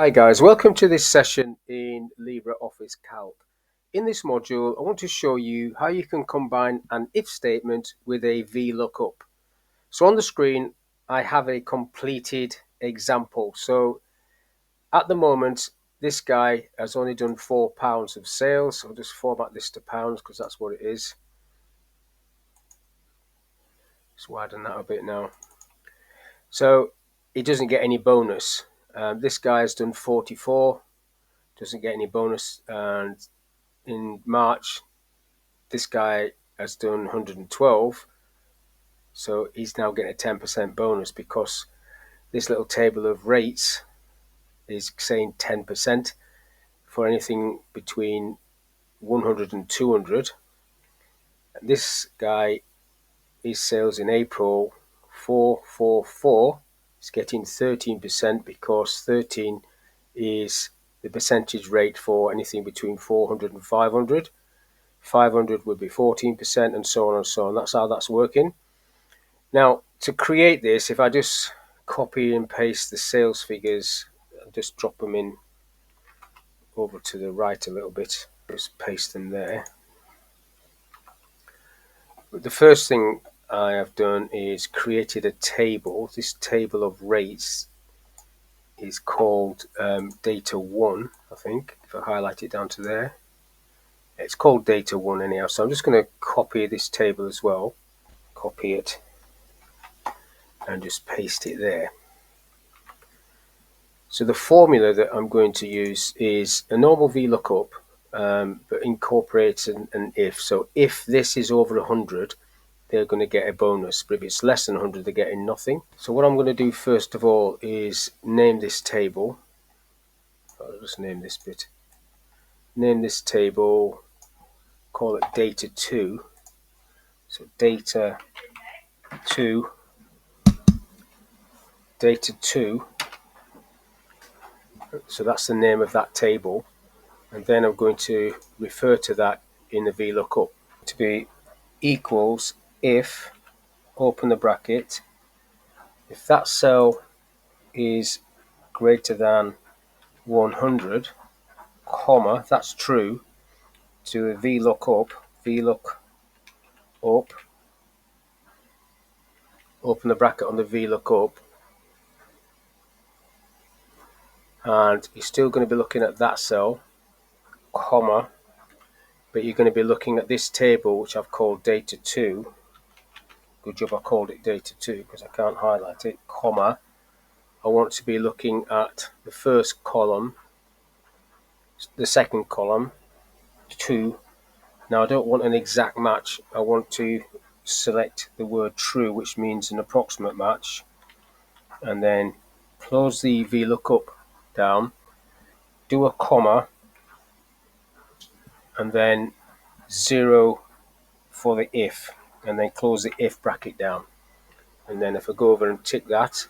Hi guys, welcome to this session in LibreOffice Calc. In this module, I want to show you how you can combine an if statement with a VLOOKUP. So on the screen, I have a completed example. So at the moment, this guy has only done £4 of sales. I'll just format this to pounds because that's what it is. Just widen that a bit now. So he doesn't get any bonus. This guy has done 44, doesn't get any bonus, and in March, this guy has done 112, so he's now getting a 10% bonus because this little table of rates is saying 10% for anything between 100 and 200. And this guy, his sales in April 444, is getting 13% because 13 is the percentage rate for anything between 400 and 500. 500 would be 14%, and so on and so on. That's how that's working. Now, to create this, if I just copy and paste the sales figures and just drop them in over to the right a little bit, just paste them there. But the first thing I have done is created a table. This table of rates is called data 1, I think, if I highlight it down to there. It's called data 1 anyhow, so I'm just going to copy this table as well. Copy it and just paste it there. So the formula that I'm going to use is a normal VLOOKUP, but incorporates an if. So if this is over 100, they're going to get a bonus, but if it's less than 100, they're getting nothing. So what I'm going to do first of all is name this table. I'll just name this bit. Name this table, call it data 2. So data 2, so that's the name of that table, and then I'm going to refer to that in the VLOOKUP to be equals if, open the bracket, if that cell is greater than 100, comma, that's true, to a VLOOKUP, open the bracket on the VLOOKUP, and you're still going to be looking at that cell, comma, but you're going to be looking at this table, which I've called data 2. Good job I called it data 2 because I can't highlight it, comma. I want to be looking at the first column, the second column, 2. Now I don't want an exact match. I want to select the word true, which means an approximate match, and then close the VLOOKUP down, do a comma, and then 0 for the if, and then close the if bracket down. And then if I go over and tick that,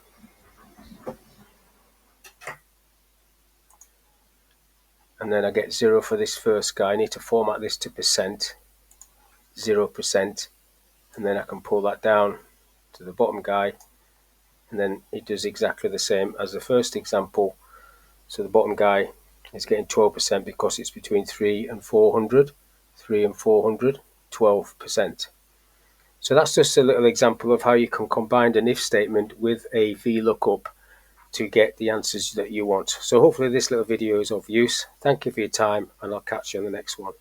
and then I get 0 for this first guy. I need to format this to percent, 0%, and then I can pull that down to the bottom guy, and then it does exactly the same as the first example. So the bottom guy is getting 12% because it's between 3 and 400. 3 and 400, 12%. So that's just a little example of how you can combine an if statement with a VLOOKUP to get the answers that you want. So hopefully this little video is of use. Thank you for your time, and I'll catch you on the next one.